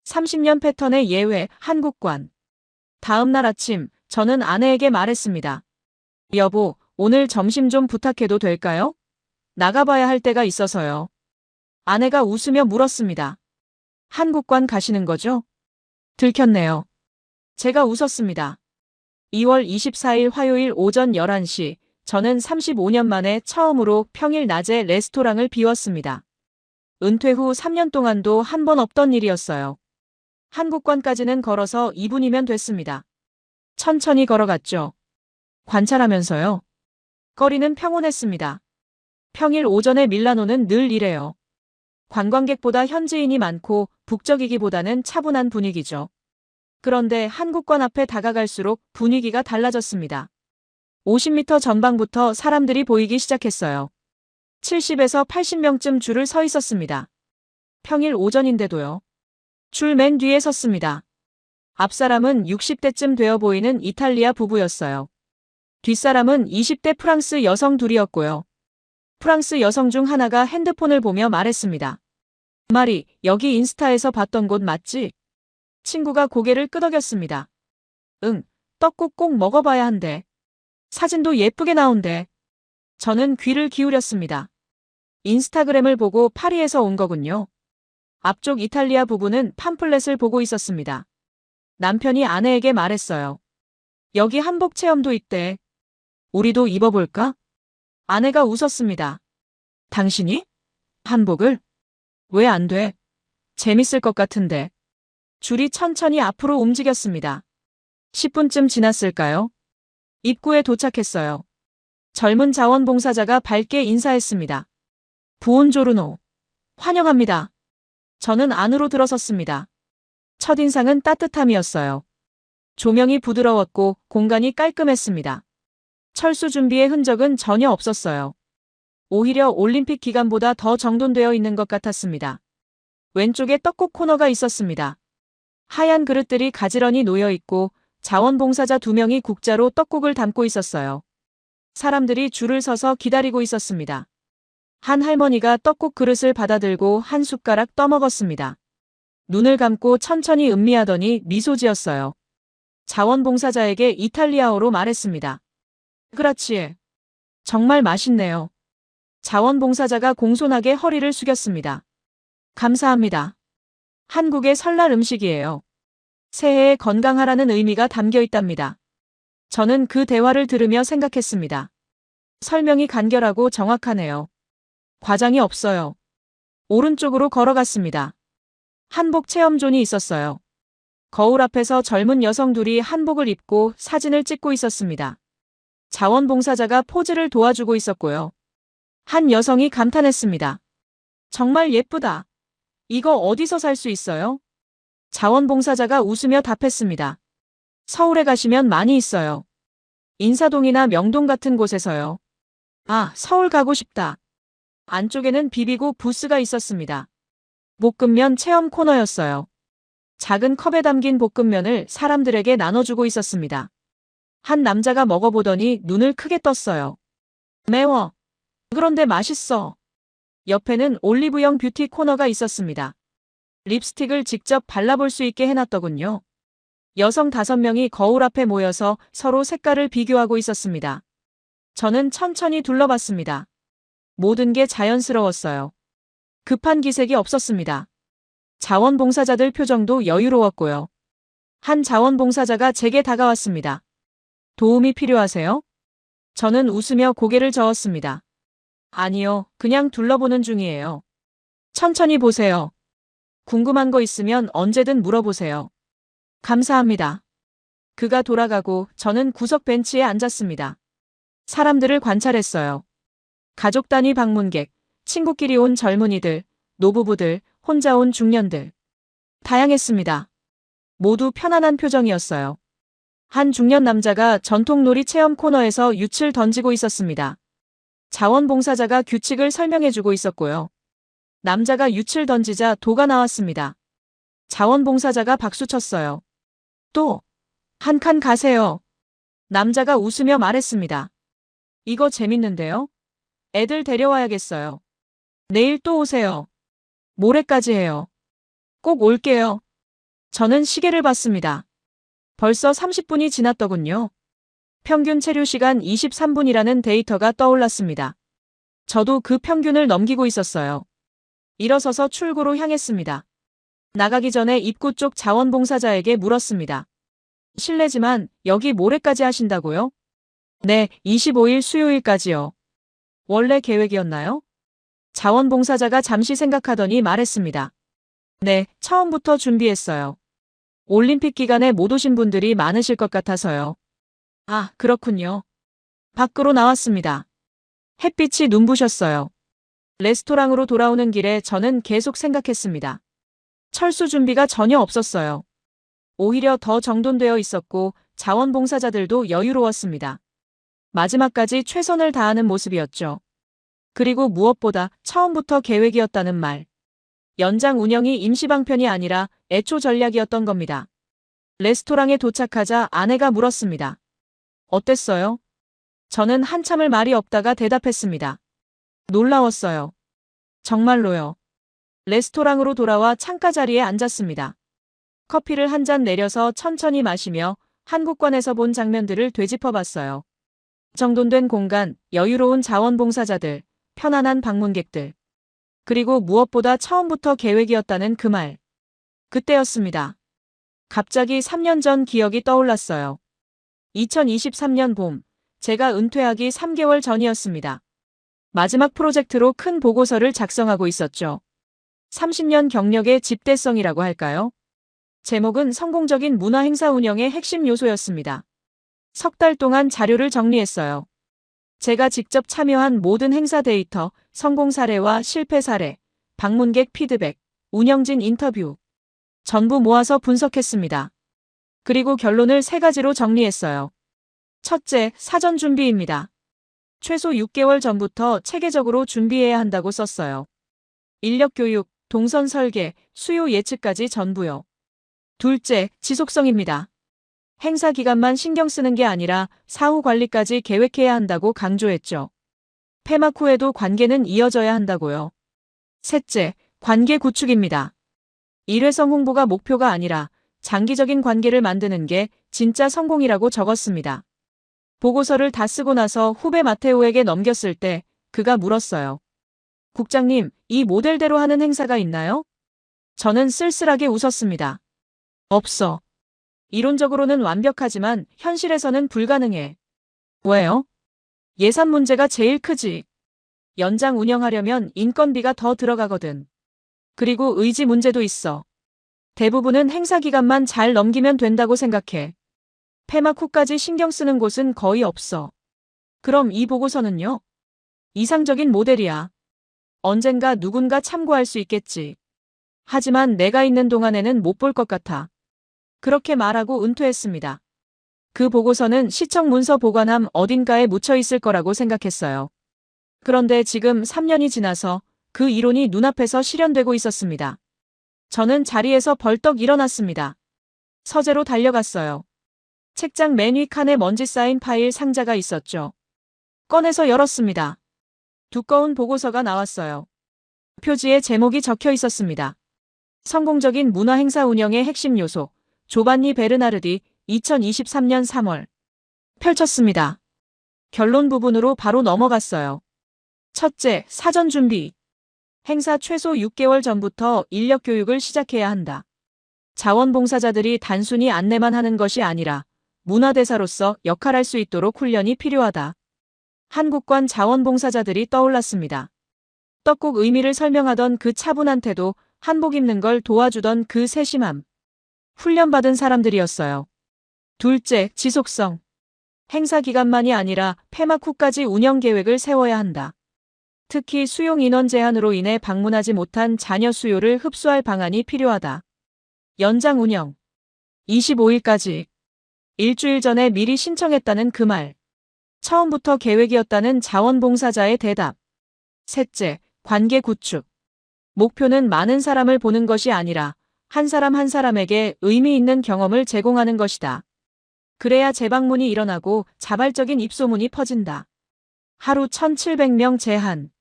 30년 패턴의 예외, 한국관. 다음 날 아침, 저는 아내에게 말했습니다. 여보, 오늘 점심 좀 부탁해도 될까요? 나가봐야 할 때가 있어서요. 아내가 웃으며 물었습니다. 한국관 가시는 거죠? 들켰네요. 제가 웃었습니다. 2월 24일 화요일 오전 11시, 저는 35년 만에 처음으로 평일 낮에 레스토랑을 비웠습니다. 은퇴 후 3년 동안도 한 번 없던 일이었어요. 한국관까지는 걸어서 2분이면 됐습니다. 천천히 걸어갔죠. 관찰하면서요. 거리는 평온했습니다. 평일 오전에 밀라노는 늘 이래요. 관광객보다 현지인이 많고 북적이기보다는 차분한 분위기죠. 그런데 한국관 앞에 다가갈수록 분위기가 달라졌습니다. 50m 전방부터 사람들이 보이기 시작했어요. 70에서 80명쯤 줄을 서 있었습니다. 평일 오전인데도요. 줄 맨 뒤에 섰습니다. 앞사람은 60대쯤 되어 보이는 이탈리아 부부였어요. 뒷사람은 20대 프랑스 여성 둘이었고요. 프랑스 여성 중 하나가 핸드폰을 보며 말했습니다. 마리, 여기 인스타에서 봤던 곳 맞지? 친구가 고개를 끄덕였습니다. 응, 떡국 꼭 먹어봐야 한대. 사진도 예쁘게 나온대. 저는 귀를 기울였습니다. 인스타그램을 보고 파리에서 온 거군요. 앞쪽 이탈리아 부부는 팜플렛을 보고 있었습니다. 남편이 아내에게 말했어요. 여기 한복 체험도 있대. 우리도 입어볼까? 아내가 웃었습니다. 당신이? 한복을? 왜 안 돼? 재밌을 것 같은데. 줄이 천천히 앞으로 움직였습니다. 10분쯤 지났을까요? 입구에 도착했어요. 젊은 자원봉사자가 밝게 인사했습니다. 부온조르노. 환영합니다. 저는 안으로 들어섰습니다. 첫인상은 따뜻함이었어요. 조명이 부드러웠고 공간이 깔끔했습니다. 철수 준비의 흔적은 전혀 없었어요. 오히려 올림픽 기간보다 더 정돈되어 있는 것 같았습니다. 왼쪽에 떡국 코너가 있었습니다. 하얀 그릇들이 가지런히 놓여 있고 자원봉사자 2명이 국자로 떡국을 담고 있었어요. 사람들이 줄을 서서 기다리고 있었습니다. 한 할머니가 떡국 그릇을 받아들고 한 숟가락 떠먹었습니다. 눈을 감고 천천히 음미하더니 미소 지었어요. 자원봉사자에게 이탈리아어로 말했습니다. 그라치에. 정말 맛있네요. 자원봉사자가 공손하게 허리를 숙였습니다. 감사합니다. 한국의 설날 음식이에요. 새해에 건강하라는 의미가 담겨 있답니다. 저는 그 대화를 들으며 생각했습니다. 설명이 간결하고 정확하네요. 과장이 없어요. 오른쪽으로 걸어갔습니다. 한복 체험존이 있었어요. 거울 앞에서 젊은 여성 둘이 한복을 입고 사진을 찍고 있었습니다. 자원봉사자가 포즈를 도와주고 있었고요. 한 여성이 감탄했습니다. 정말 예쁘다. 이거 어디서 살 수 있어요? 자원봉사자가 웃으며 답했습니다. 서울에 가시면 많이 있어요. 인사동이나 명동 같은 곳에서요. 아, 서울 가고 싶다. 안쪽에는 비비고 부스가 있었습니다. 볶음면 체험 코너였어요. 작은 컵에 담긴 볶음면을 사람들에게 나눠주고 있었습니다. 한 남자가 먹어보더니 눈을 크게 떴어요. 매워. 그런데 맛있어. 옆에는 올리브영 뷰티 코너가 있었습니다. 립스틱을 직접 발라볼 수 있게 해놨더군요. 여성 5명이 거울 앞에 모여서 서로 색깔을 비교하고 있었습니다. 저는 천천히 둘러봤습니다. 모든 게 자연스러웠어요. 급한 기색이 없었습니다. 자원봉사자들 표정도 여유로웠고요. 한 자원봉사자가 제게 다가왔습니다. 도움이 필요하세요? 저는 웃으며 고개를 저었습니다. 아니요, 그냥 둘러보는 중이에요. 천천히 보세요. 궁금한 거 있으면 언제든 물어보세요. 감사합니다. 그가 돌아가고 저는 구석 벤치에 앉았습니다. 사람들을 관찰했어요. 가족 단위 방문객, 친구끼리 온 젊은이들, 노부부들, 혼자 온 중년들. 다양했습니다. 모두 편안한 표정이었어요. 한 중년 남자가 전통놀이 체험 코너에서 윷을 던지고 있었습니다. 자원봉사자가 규칙을 설명해주고 있었고요. 남자가 윷을 던지자 도가 나왔습니다. 자원봉사자가 박수쳤어요. 또, 한 칸 가세요. 남자가 웃으며 말했습니다. 이거 재밌는데요? 애들 데려와야겠어요. 내일 또 오세요. 모레까지 해요. 꼭 올게요. 저는 시계를 봤습니다. 벌써 30분이 지났더군요. 평균 체류 시간 23분이라는 데이터가 떠올랐습니다. 저도 그 평균을 넘기고 있었어요. 일어서서 출구로 향했습니다. 나가기 전에 입구 쪽 자원봉사자에게 물었습니다. 실례지만 여기 모레까지 하신다고요? 네, 25일 수요일까지요. 원래 계획이었나요? 자원봉사자가 잠시 생각하더니 말했습니다. 네, 처음부터 준비했어요. 올림픽 기간에 못 오신 분들이 많으실 것 같아서요. 아, 그렇군요. 밖으로 나왔습니다. 햇빛이 눈부셨어요. 레스토랑으로 돌아오는 길에 저는 계속 생각했습니다. 철수 준비가 전혀 없었어요. 오히려 더 정돈되어 있었고 자원봉사자들도 여유로웠습니다. 마지막까지 최선을 다하는 모습이었죠. 그리고 무엇보다 처음부터 계획이었다는 말. 연장 운영이 임시방편이 아니라 애초 전략이었던 겁니다. 레스토랑에 도착하자 아내가 물었습니다. 어땠어요? 저는 한참을 말이 없다가 대답했습니다. 놀라웠어요. 정말로요. 레스토랑으로 돌아와 창가 자리에 앉았습니다. 커피를 한 잔 내려서 천천히 마시며 한국관에서 본 장면들을 되짚어봤어요. 정돈된 공간, 여유로운 자원봉사자들, 편안한 방문객들. 그리고 무엇보다 처음부터 계획이었다는 그 말. 그때였습니다. 갑자기 3년 전 기억이 떠올랐어요. 2023년 봄, 제가 은퇴하기 3개월 전이었습니다. 마지막 프로젝트로 큰 보고서를 작성하고 있었죠. 30년 경력의 집대성이라고 할까요? 제목은 성공적인 문화행사 운영의 핵심 요소였습니다. 석 달 동안 자료를 정리했어요. 제가 직접 참여한 모든 행사 데이터, 성공 사례와 실패 사례, 방문객 피드백, 운영진 인터뷰. 전부 모아서 분석했습니다. 그리고 결론을 3가지로 정리했어요. 첫째, 사전 준비입니다. 최소 6개월 전부터 체계적으로 준비해야 한다고 썼어요. 인력 교육, 동선 설계, 수요 예측까지 전부요. 둘째, 지속성입니다. 행사 기간만 신경 쓰는 게 아니라 사후 관리까지 계획해야 한다고 강조했죠. 폐막 후에도 관계는 이어져야 한다고요. 셋째, 관계 구축입니다. 일회성 홍보가 목표가 아니라 장기적인 관계를 만드는 게 진짜 성공이라고 적었습니다. 보고서를 다 쓰고 나서 후배 마테오에게 넘겼을 때 그가 물었어요. 국장님, 이 모델대로 하는 행사가 있나요? 저는 쓸쓸하게 웃었습니다. 없어. 이론적으로는 완벽하지만 현실에서는 불가능해. 왜요? 예산 문제가 제일 크지. 연장 운영하려면 인건비가 더 들어가거든. 그리고 의지 문제도 있어. 대부분은 행사 기간만 잘 넘기면 된다고 생각해. 폐막 후까지 신경 쓰는 곳은 거의 없어. 그럼 이 보고서는요? 이상적인 모델이야. 언젠가 누군가 참고할 수 있겠지. 하지만 내가 있는 동안에는 못 볼 것 같아. 그렇게 말하고 은퇴했습니다. 그 보고서는 시청 문서 보관함 어딘가에 묻혀 있을 거라고 생각했어요. 그런데 지금 3년이 지나서 그 이론이 눈앞에서 실현되고 있었습니다. 저는 자리에서 벌떡 일어났습니다. 서재로 달려갔어요. 책장 맨 위 칸에 먼지 쌓인 파일 상자가 있었죠. 꺼내서 열었습니다. 두꺼운 보고서가 나왔어요. 표지에 제목이 적혀 있었습니다. 성공적인 문화행사 운영의 핵심 요소, 조반니 베르나르디, 2023년 3월. 펼쳤습니다. 결론 부분으로 바로 넘어갔어요. 첫째, 사전 준비. 행사 최소 6개월 전부터 인력 교육을 시작해야 한다. 자원봉사자들이 단순히 안내만 하는 것이 아니라 문화대사로서 역할할 수 있도록 훈련이 필요하다. 한국관 자원봉사자들이 떠올랐습니다. 떡국 의미를 설명하던 그 차분한 태도, 한복 입는 걸 도와주던 그 세심함. 훈련받은 사람들이었어요. 둘째, 지속성. 행사 기간만이 아니라 폐막 후까지 운영 계획을 세워야 한다. 특히 수용 인원 제한으로 인해 방문하지 못한 자녀 수요를 흡수할 방안이 필요하다. 연장 운영. 25일까지. 일주일 전에 미리 신청했다는 그 말. 처음부터 계획이었다는 자원봉사자의 대답. 셋째, 관계 구축. 목표는 많은 사람을 보는 것이 아니라 한 사람 한 사람에게 의미 있는 경험을 제공하는 것이다. 그래야 재방문이 일어나고 자발적인 입소문이 퍼진다. 하루 1,700명 제한.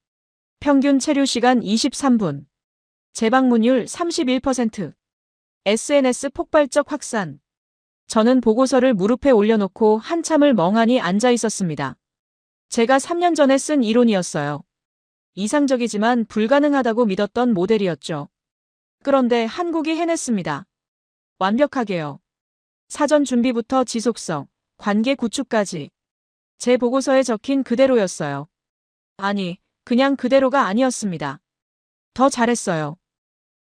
평균 체류 시간 23분. 재방문율 31%. SNS 폭발적 확산. 저는 보고서를 무릎에 올려놓고 한참을 멍하니 앉아 있었습니다. 제가 3년 전에 쓴 이론이었어요. 이상적이지만 불가능하다고 믿었던 모델이었죠. 그런데 한국이 해냈습니다. 완벽하게요. 사전 준비부터 지속성, 관계 구축까지. 제 보고서에 적힌 그대로였어요. 아니, 그냥 그대로가 아니었습니다. 더 잘했어요.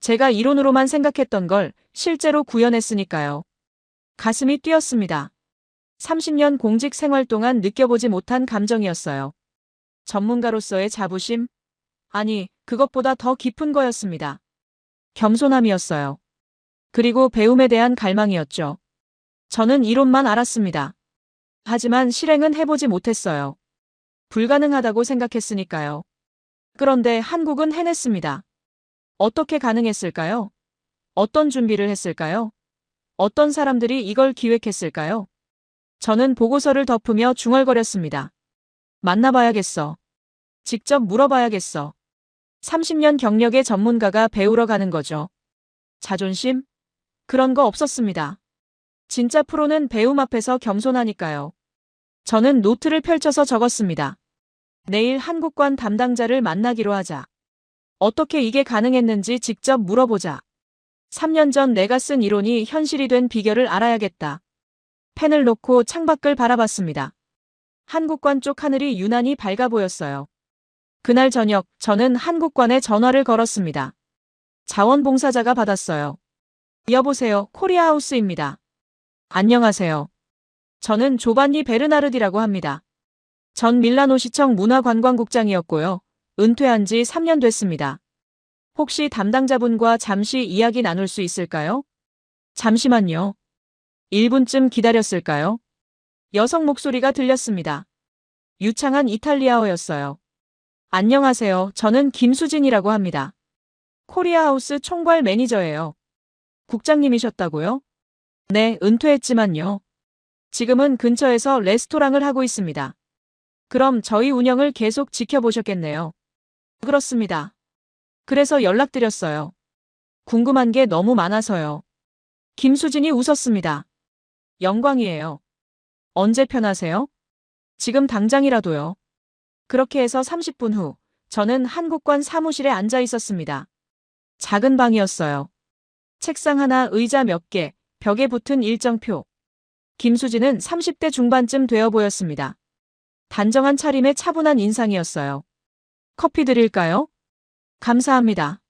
제가 이론으로만 생각했던 걸 실제로 구현했으니까요. 가슴이 뛰었습니다. 30년 공직 생활 동안 느껴보지 못한 감정이었어요. 전문가로서의 자부심? 아니, 그것보다 더 깊은 거였습니다. 겸손함이었어요. 그리고 배움에 대한 갈망이었죠. 저는 이론만 알았습니다. 하지만 실행은 해보지 못했어요. 불가능하다고 생각했으니까요. 그런데 한국은 해냈습니다. 어떻게 가능했을까요? 어떤 준비를 했을까요? 어떤 사람들이 이걸 기획했을까요? 저는 보고서를 덮으며 중얼거렸습니다. 만나봐야겠어. 직접 물어봐야겠어. 30년 경력의 전문가가 배우러 가는 거죠. 자존심? 그런 거 없었습니다. 진짜 프로는 배움 앞에서 겸손하니까요. 저는 노트를 펼쳐서 적었습니다. 내일 한국관 담당자를 만나기로 하자. 어떻게 이게 가능했는지 직접 물어보자. 3년 전 내가 쓴 이론이 현실이 된 비결을 알아야겠다. 펜을 놓고 창밖을 바라봤습니다. 한국관 쪽 하늘이 유난히 밝아 보였어요. 그날 저녁 저는 한국관에 전화를 걸었습니다. 자원봉사자가 받았어요. 여보세요, 코리아하우스입니다. 안녕하세요. 저는 조반니 베르나르디라고 합니다. 전 밀라노 시청 문화관광국장이었고요. 은퇴한 지 3년 됐습니다. 혹시 담당자분과 잠시 이야기 나눌 수 있을까요? 잠시만요. 1분쯤 기다렸을까요? 여성 목소리가 들렸습니다. 유창한 이탈리아어였어요. 안녕하세요. 저는 김수진이라고 합니다. 코리아하우스 총괄 매니저예요. 국장님이셨다고요? 네, 은퇴했지만요. 지금은 근처에서 레스토랑을 하고 있습니다. 그럼 저희 운영을 계속 지켜보셨겠네요. 그렇습니다. 그래서 연락드렸어요. 궁금한 게 너무 많아서요. 김수진이 웃었습니다. 영광이에요. 언제 편하세요? 지금 당장이라도요. 그렇게 해서 30분 후, 저는 한국관 사무실에 앉아 있었습니다. 작은 방이었어요. 책상 하나, 의자 몇 개, 벽에 붙은 일정표. 김수진은 30대 중반쯤 되어 보였습니다. 단정한 차림에 차분한 인상이었어요. 커피 드릴까요? 감사합니다.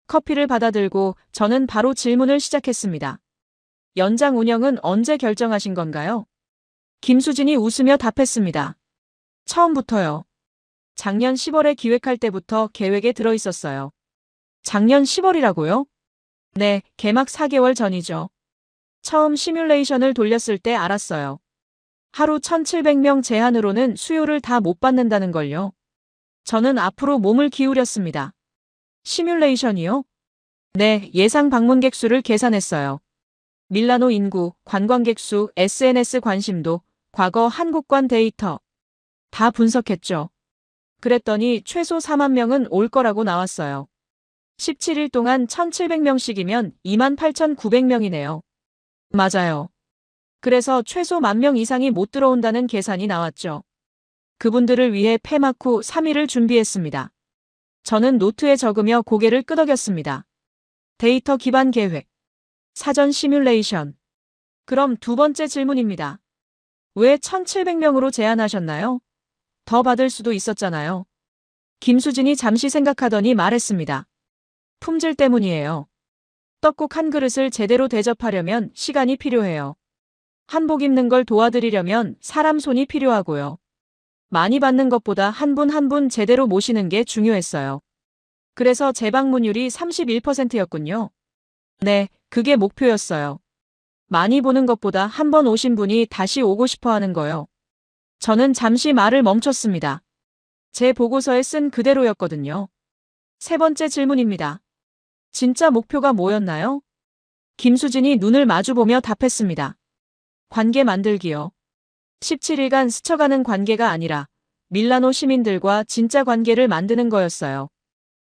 커피를 받아들고 저는 바로 질문을 시작했습니다. 연장 운영은 언제 결정하신 건가요? 김수진이 웃으며 답했습니다. 처음부터요. 작년 10월에 기획할 때부터 계획에 들어 있었어요. 작년 10월이라고요? 네, 개막 4개월 전이죠. 처음 시뮬레이션을 돌렸을 때 알았어요. 하루 1,700명 제한으로는 수요를 다 못 받는다는 걸요. 저는 앞으로 몸을 기울였습니다. 시뮬레이션이요? 네, 예상 방문객 수를 계산했어요. 밀라노 인구, 관광객 수, SNS 관심도, 과거 한국관 데이터. 다 분석했죠. 그랬더니 최소 4만 명은 올 거라고 나왔어요. 17일 동안 1,700명씩이면 28,900명이네요. 맞아요. 그래서 최소 10,000명 이상이 못 들어온다는 계산이 나왔죠. 그분들을 위해 폐막 후 3일을 준비했습니다. 저는 노트에 적으며 고개를 끄덕였습니다. 데이터 기반 계획. 사전 시뮬레이션. 그럼 두 번째 질문입니다. 왜 1,700명으로 제한하셨나요? 더 받을 수도 있었잖아요. 김수진이 잠시 생각하더니 말했습니다. 품질 때문이에요. 떡국 한 그릇을 제대로 대접하려면 시간이 필요해요. 한복 입는 걸 도와드리려면 사람 손이 필요하고요. 많이 받는 것보다 한 분 한 분 제대로 모시는 게 중요했어요. 그래서 재방문율이 31%였군요. 네, 그게 목표였어요. 많이 보는 것보다 한 번 오신 분이 다시 오고 싶어 하는 거요. 저는 잠시 말을 멈췄습니다. 제 보고서에 쓴 그대로였거든요. 세 번째 질문입니다. 진짜 목표가 뭐였나요? 김수진이 눈을 마주보며 답했습니다. 관계 만들기요. 17일간 스쳐가는 관계가 아니라 밀라노 시민들과 진짜 관계를 만드는 거였어요.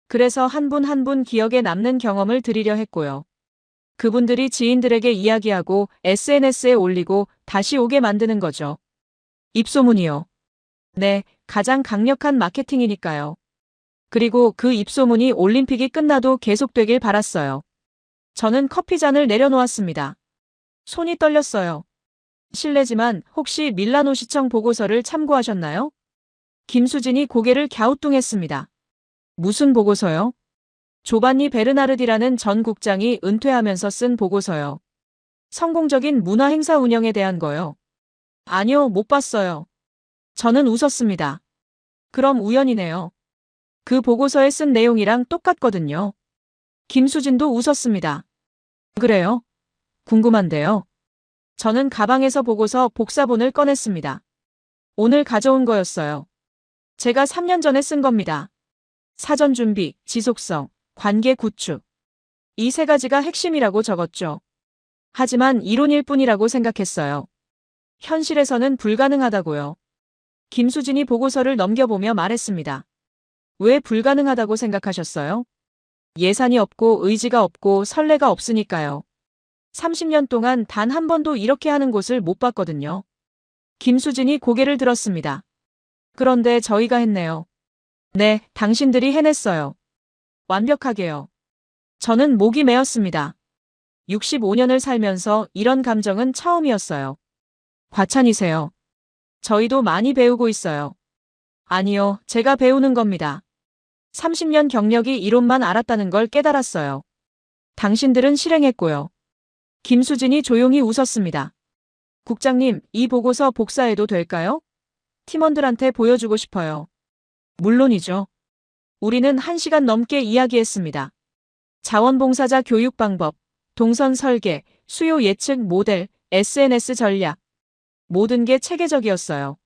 그래서 한 분 한 분 기억에 남는 경험을 드리려 했고요. 그분들이 지인들에게 이야기하고 SNS에 올리고 다시 오게 만드는 거죠. 입소문이요. 네, 가장 강력한 마케팅이니까요. 그리고 그 입소문이 올림픽이 끝나도 계속되길 바랐어요. 저는 커피잔을 내려놓았습니다. 손이 떨렸어요. 실례지만 혹시 밀라노시청 보고서를 참고하셨나요? 김수진이 고개를 갸우뚱했습니다. 무슨 보고서요? 조반니 베르나르디라는 전 국장이 은퇴하면서 쓴 보고서요. 성공적인 문화행사 운영에 대한 거요. 아니요, 못 봤어요. 저는 웃었습니다. 그럼 우연이네요. 그 보고서에 쓴 내용이랑 똑같거든요. 김수진도 웃었습니다. 그래요? 궁금한데요. 저는 가방에서 보고서 복사본을 꺼냈습니다. 오늘 가져온 거였어요. 제가 3년 전에 쓴 겁니다. 사전 준비, 지속성, 관계 구축. 이 세 가지가 핵심이라고 적었죠. 하지만 이론일 뿐이라고 생각했어요. 현실에서는 불가능하다고요. 김수진이 보고서를 넘겨보며 말했습니다. 왜 불가능하다고 생각하셨어요? 예산이 없고 의지가 없고 선례가 없으니까요. 30년 동안 단 한 번도 이렇게 하는 곳을 못 봤거든요. 김수진이 고개를 들었습니다. 그런데 저희가 했네요. 네, 당신들이 해냈어요. 완벽하게요. 저는 목이 메었습니다. 65년을 살면서 이런 감정은 처음이었어요. 과찬이세요. 저희도 많이 배우고 있어요. 아니요, 제가 배우는 겁니다. 30년 경력이 이론만 알았다는 걸 깨달았어요. 당신들은 실행했고요. 김수진이 조용히 웃었습니다. 국장님, 이 보고서 복사해도 될까요? 팀원들한테 보여주고 싶어요. 물론이죠. 우리는 1시간 넘게 이야기했습니다. 자원봉사자 교육 방법, 동선 설계, 수요 예측 모델, SNS 전략. 모든 게 체계적이었어요.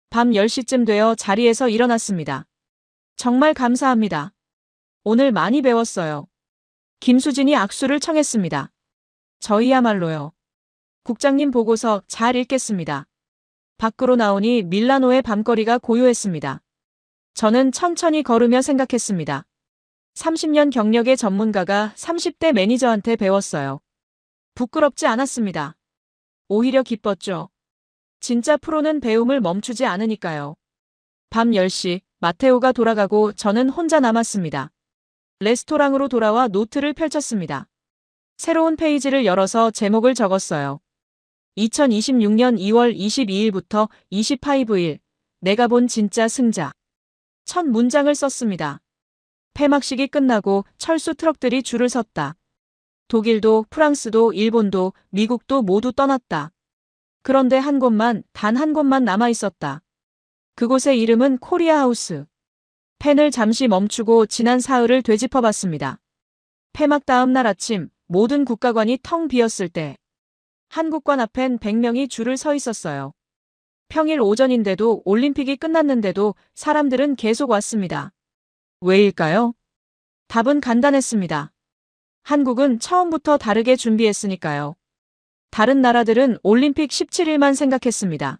밤 10시쯤 되어 자리에서 일어났습니다. 정말 감사합니다. 오늘 많이 배웠어요. 김수진이 악수를 청했습니다. 저희야말로요. 국장님 보고서 잘 읽겠습니다. 밖으로 나오니 밀라노의 밤거리가 고요했습니다. 저는 천천히 걸으며 생각했습니다. 30년 경력의 전문가가 30대 매니저한테 배웠어요. 부끄럽지 않았습니다. 오히려 기뻤죠. 진짜 프로는 배움을 멈추지 않으니까요. 밤 10시, 마테오가 돌아가고 저는 혼자 남았습니다. 레스토랑으로 돌아와 노트를 펼쳤습니다. 새로운 페이지를 열어서 제목을 적었어요. 2026년 2월 22일부터 25일, 내가 본 진짜 승자. 첫 문장을 썼습니다. 폐막식이 끝나고 철수 트럭들이 줄을 섰다. 독일도, 프랑스도, 일본도, 미국도 모두 떠났다. 그런데 한 곳만, 단 한 곳만 남아 있었다. 그곳의 이름은 코리아 하우스. 펜을 잠시 멈추고 지난 사흘을 되짚어봤습니다. 폐막 다음 날 아침, 모든 국가관이 텅 비었을 때 한국관 앞엔 100명이 줄을 서 있었어요. 평일 오전인데도 올림픽이 끝났는데도 사람들은 계속 왔습니다. 왜일까요? 답은 간단했습니다. 한국은 처음부터 다르게 준비했으니까요. 다른 나라들은 올림픽 17일만 생각했습니다.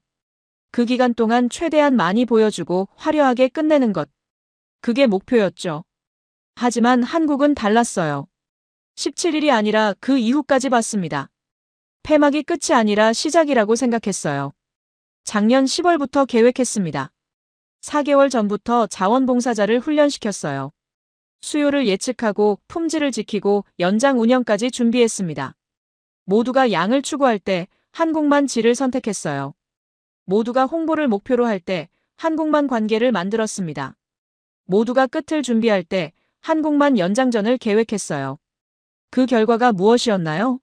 그 기간 동안 최대한 많이 보여주고 화려하게 끝내는 것. 그게 목표였죠. 하지만 한국은 달랐어요. 17일이 아니라 그 이후까지 봤습니다. 폐막이 끝이 아니라 시작이라고 생각했어요. 작년 10월부터 계획했습니다. 4개월 전부터 자원봉사자를 훈련시켰어요. 수요를 예측하고 품질을 지키고 연장 운영까지 준비했습니다. 모두가 양을 추구할 때 한국만 질을 선택했어요. 모두가 홍보를 목표로 할 때 한국만 관계를 만들었습니다. 모두가 끝을 준비할 때 한국만 연장전을 계획했어요. 그 결과가 무엇이었나요?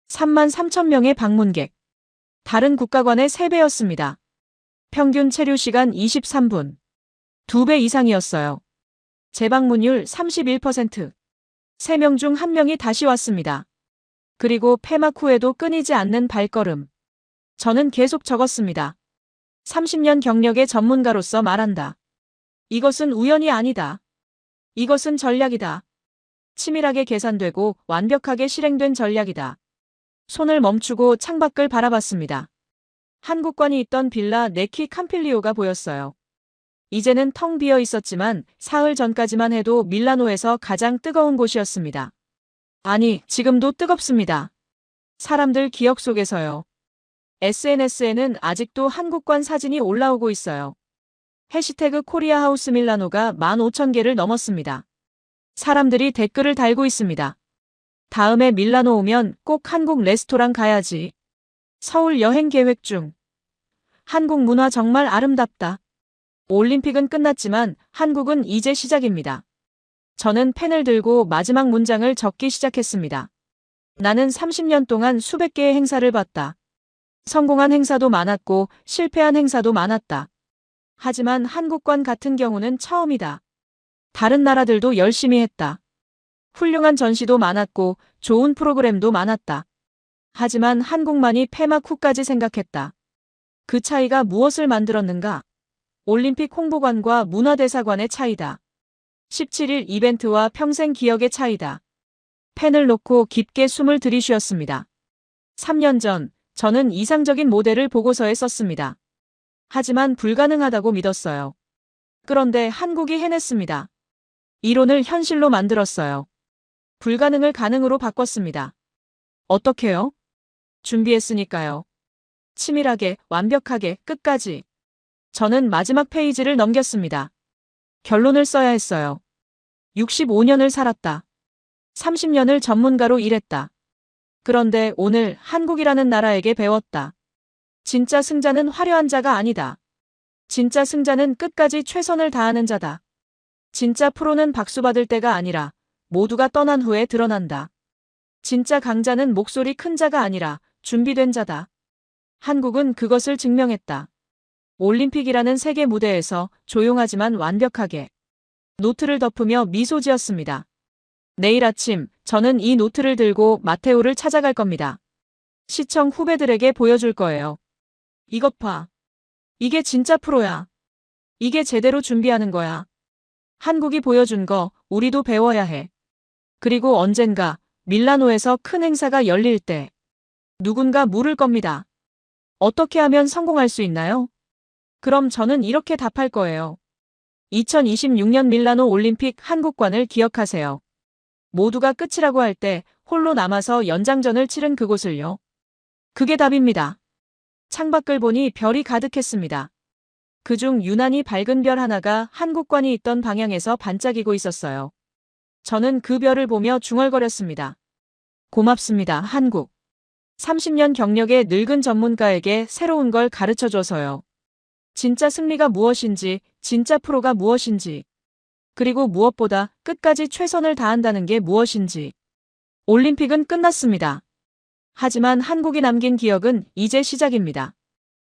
3만 3천 명의 방문객. 다른 국가관의 3배였습니다. 평균 체류 시간 23분. 2배 이상이었어요. 재방문율 31%. 3명 중 1명이 다시 왔습니다. 그리고 폐막 후에도 끊이지 않는 발걸음. 저는 계속 적었습니다. 30년 경력의 전문가로서 말한다. 이것은 우연이 아니다. 이것은 전략이다. 치밀하게 계산되고 완벽하게 실행된 전략이다. 손을 멈추고 창밖을 바라봤습니다. 한국관이 있던 빌라 네키 캄필리오가 보였어요. 이제는 텅 비어 있었지만 사흘 전까지만 해도 밀라노에서 가장 뜨거운 곳이었습니다. 아니, 지금도 뜨겁습니다. 사람들 기억 속에서요. SNS에는 아직도 한국관 사진이 올라오고 있어요. 해시태그 코리아 하우스 밀라노가 15,000개를 넘었습니다. 사람들이 댓글을 달고 있습니다. 다음에 밀라노 오면 꼭 한국 레스토랑 가야지. 서울 여행 계획 중. 한국 문화 정말 아름답다. 올림픽은 끝났지만 한국은 이제 시작입니다. 저는 펜을 들고 마지막 문장을 적기 시작했습니다. 나는 30년 동안 수백 개의 행사를 봤다. 성공한 행사도 많았고 실패한 행사도 많았다. 하지만 한국관 같은 경우는 처음이다. 다른 나라들도 열심히 했다. 훌륭한 전시도 많았고 좋은 프로그램도 많았다. 하지만 한국만이 폐막 후까지 생각했다. 그 차이가 무엇을 만들었는가? 올림픽 홍보관과 문화대사관의 차이다. 17일 이벤트와 평생 기억의 차이다. 펜을 놓고 깊게 숨을 들이쉬었습니다. 3년 전, 저는 이상적인 모델을 보고서에 썼습니다. 하지만 불가능하다고 믿었어요. 그런데 한국이 해냈습니다. 이론을 현실로 만들었어요. 불가능을 가능으로 바꿨습니다. 어떻게요? 준비했으니까요. 치밀하게, 완벽하게, 끝까지. 저는 마지막 페이지를 넘겼습니다. 결론을 써야 했어요. 65년을 살았다. 30년을 전문가로 일했다. 그런데 오늘 한국이라는 나라에게 배웠다. 진짜 승자는 화려한 자가 아니다. 진짜 승자는 끝까지 최선을 다하는 자다. 진짜 프로는 박수 받을 때가 아니라 모두가 떠난 후에 드러난다. 진짜 강자는 목소리 큰 자가 아니라 준비된 자다. 한국은 그것을 증명했다. 올림픽이라는 세계 무대에서 조용하지만 완벽하게 노트를 덮으며 미소 지었습니다. 내일 아침 저는 이 노트를 들고 마테오를 찾아갈 겁니다. 시청 후배들에게 보여줄 거예요. 이것 봐. 이게 진짜 프로야. 이게 제대로 준비하는 거야. 한국이 보여준 거 우리도 배워야 해. 그리고 언젠가 밀라노에서 큰 행사가 열릴 때 누군가 물을 겁니다. 어떻게 하면 성공할 수 있나요? 그럼 저는 이렇게 답할 거예요. 2026년 밀라노 올림픽 한국관을 기억하세요. 모두가 끝이라고 할 때 홀로 남아서 연장전을 치른 그곳을요. 그게 답입니다. 창밖을 보니 별이 가득했습니다. 그중 유난히 밝은 별 하나가 한국관이 있던 방향에서 반짝이고 있었어요. 저는 그 별을 보며 중얼거렸습니다. 고맙습니다, 한국. 30년 경력의 늙은 전문가에게 새로운 걸 가르쳐줘서요. 진짜 승리가 무엇인지, 진짜 프로가 무엇인지, 그리고 무엇보다 끝까지 최선을 다한다는 게 무엇인지. 올림픽은 끝났습니다. 하지만 한국이 남긴 기억은 이제 시작입니다.